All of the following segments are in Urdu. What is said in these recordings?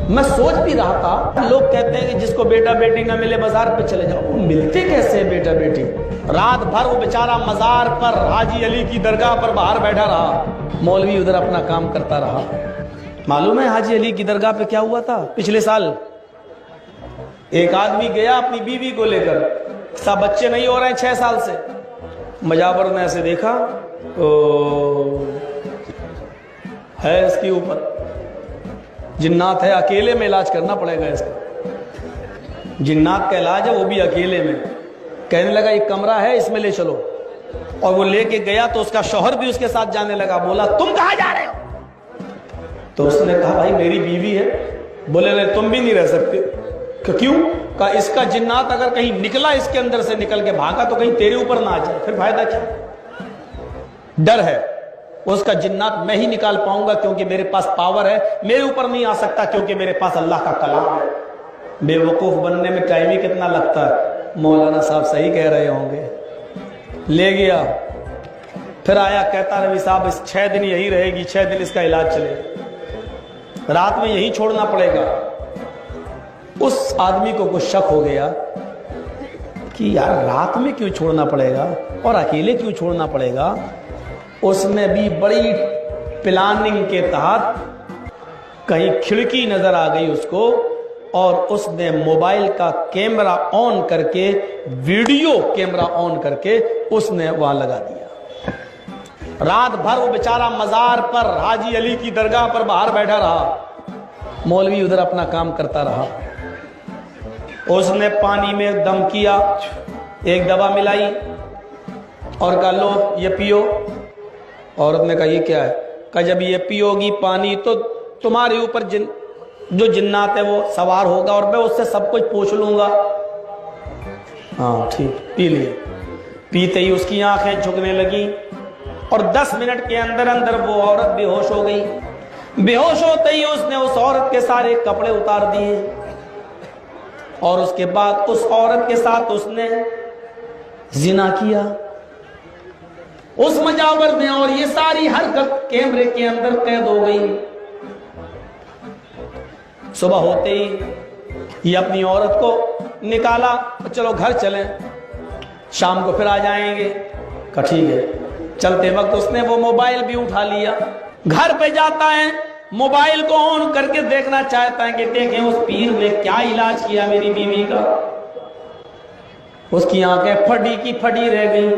میں سوچ بھی رہا تھا، لوگ کہتے ہیں کہ جس کو بیٹا بیٹی نہ ملے مزار پہ چلے جاؤ، وہ ملتے کیسے بیٹا بیٹی؟ رات بھر وہ بیچارہ مزار پر حاجی علی کی درگاہ پر باہر بیٹھا رہا، مولوی ادھر اپنا کام کرتا رہا۔ معلوم ہے حاجی علی کی درگاہ پہ کیا ہوا تھا؟ پچھلے سال ایک آدمی گیا اپنی بیوی کو لے کر، سب بچے نہیں ہو رہے ہیں 6 سال سے، مجاور نے ایسے دیکھا ہے اس کے اوپر جنات ہے، اکیلے میں علاج کرنا پڑے گا اس کا، جنات کا علاج ہے وہ بھی اکیلے میں۔ کہنے لگا ایک کمرہ ہے اس میں لے چلو، اور وہ لے کے گیا تو اس کا شوہر بھی اس کے ساتھ جانے لگا۔ بولا تم کہاں جا رہے ہو؟ تو اس نے کہا بھائی میری بیوی ہے۔ بولے نہیں تم بھی نہیں رہ سکتے۔ کہ کیوں؟ کہا اس کا جنات اگر کہیں نکلا اس کے اندر سے نکل کے بھاگا تو کہیں تیرے اوپر نہ آ جائے، پھر فائدہ کیا؟ ڈر ہے اس کا جنات میں ہی نکال پاؤں گا کیونکہ میرے پاس پاور ہے، میرے اوپر نہیں آ سکتا کیونکہ میرے پاس اللہ کا کلام ہے۔ بے وقوف بننے میں ٹائم ہی کتنا لگتا ہے، مولانا صاحب صحیح کہہ رہے ہوں گے۔ لے گیا، پھر آیا کہتا ربی صاحب اس 6 دن یہی رہے گی، 6 دن اس کا علاج چلے، رات میں یہی چھوڑنا پڑے گا۔ اس آدمی کو کچھ شک ہو گیا کہ یار رات میں کیوں چھوڑنا پڑے گا اور اکیلے کیوں چھوڑنا پڑے گا؟ اس نے بھی بڑی پلاننگ کے تحت کہیں کھڑکی نظر آ گئی اس کو، اور اس نے موبائل کا کیمرہ آن کر کے، ویڈیو کیمرہ آن کر کے اس نے وہاں لگا دیا۔ رات بھر وہ بیچارہ مزار پر حاجی علی کی درگاہ پر باہر بیٹھا رہا، مولوی ادھر اپنا کام کرتا رہا۔ اس نے پانی میں دم کیا، ایک دوا ملائی اور کہا لو یہ پیو۔ عورت نے کہا یہ کیا ہے؟ کہا جب یہ پیو گی پانی تو تمہارے اوپر جو جنات ہے وہ سوار ہوگا اور میں اس سے سب کچھ پوچھ لوں گا۔ ہاں ٹھیک، پی لیے۔ پیتے ہی اس کی آنکھیں جھکنے لگیں اور 10 منٹ کے اندر اندر وہ عورت بے ہوش ہو گئی۔ بے ہوش ہوتے ہی اس نے اس عورت کے سارے کپڑے اتار دیے اور اس کے بعد اس عورت کے ساتھ اس نے زنا کیا اس مجاور میں، اور یہ ساری حرکت کیمرے کے اندر قید ہو گئی۔ صبح ہوتے ہی یہ اپنی عورت کو نکالا، چلو گھر چلیں، شام کو پھر آ جائیں گے۔ کہا ٹھیک ہے۔ چلتے وقت اس نے وہ موبائل بھی اٹھا لیا، گھر پہ جاتا ہے، موبائل کو آن کر کے دیکھنا چاہتا ہے کہ دیکھیں اس پیر نے کیا علاج کیا میری بیوی کا۔ اس کی آنکھیں پھٹی کی پھٹی رہ گئی۔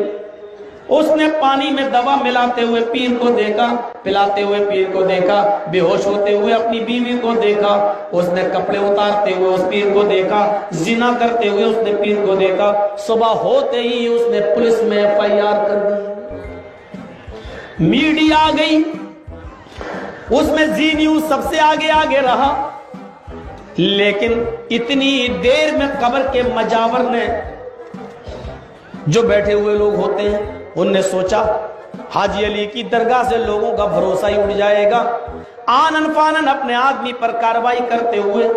اس نے پانی میں دوا ملاتے ہوئے پیر کو دیکھا، پلاتے ہوئے پیر کو دیکھا، بے ہوش ہوتے ہوئے اپنی بیوی کو دیکھا، اس نے کپڑے اتارتے ہوئے اس پیر کو دیکھا، زنا کرتے ہوئے اس نے پیر کو دیکھا۔ صبح ہوتے ہی اس نے پولیس میں FIR کر دی، میڈیا آ گئی، اس میں زی نیوز سب سے آگے رہا، لیکن اتنی دیر میں قبر کے مجاور نے، جو بیٹھے ہوئے لوگ ہوتے ہیں، ان نے سوچا حاجی علی کی درگاہ سے لوگوں کا بھروسہ ہی اٹھ جائے گا۔ آنن فانن اپنے آدمی پر کارروائی کرتے ہوئے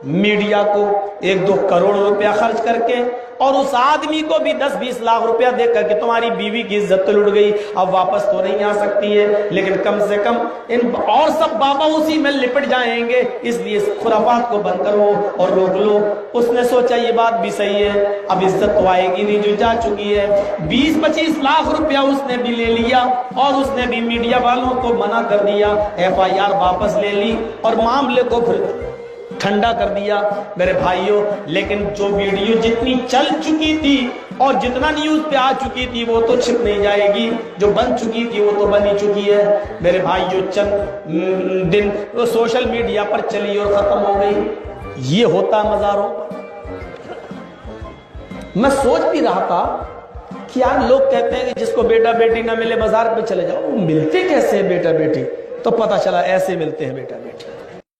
میڈیا کو 1-2 کروڑ روپیہ خرچ کر کے اور اس آدمی کو بھی 10-20 لاکھ روپیہ دے کر کہ تمہاری بیوی کی عزت تو لٹ گئی، اب واپس تو نہیں آ سکتی ہے، لیکن کم سے کم اور سب بابا اسی میں لپٹ جائیں گے، اس لیے اس خرافات کو بند کرو اور روک لو۔ اس نے سوچا یہ بات بھی صحیح ہے، اب عزت تو آئے گی نہیں جو جا چکی ہے۔ 20-25 لاکھ روپیہ اس نے بھی لے لیا اور اس نے بھی میڈیا والوں کو منع کر دیا، FIR واپس لے لی اور معاملے کو پھر ٹھنڈا کر دیا۔ میرے بھائیوں، لیکن جو ویڈیو جتنی چل چکی تھی اور جتنا نیوز پہ آ چکی تھی وہ تو چھپ نہیں جائے گی، جو بن چکی تھی وہ تو بنی چکی ہے۔ میرے بھائیوں، چند دن سوشل میڈیا پر چلی اور ختم ہو گئی۔ یہ ہوتا مزاروں پر۔ میں سوچ بھی رہا تھا کہ یار لوگ کہتے ہیں کہ جس کو بیٹا بیٹی نہ ملے مزار پہ چلے جاؤ، وہ ملتے کیسے بیٹا بیٹی؟ تو پتہ چلا ایسے ملتے ہیں بیٹا بیٹی۔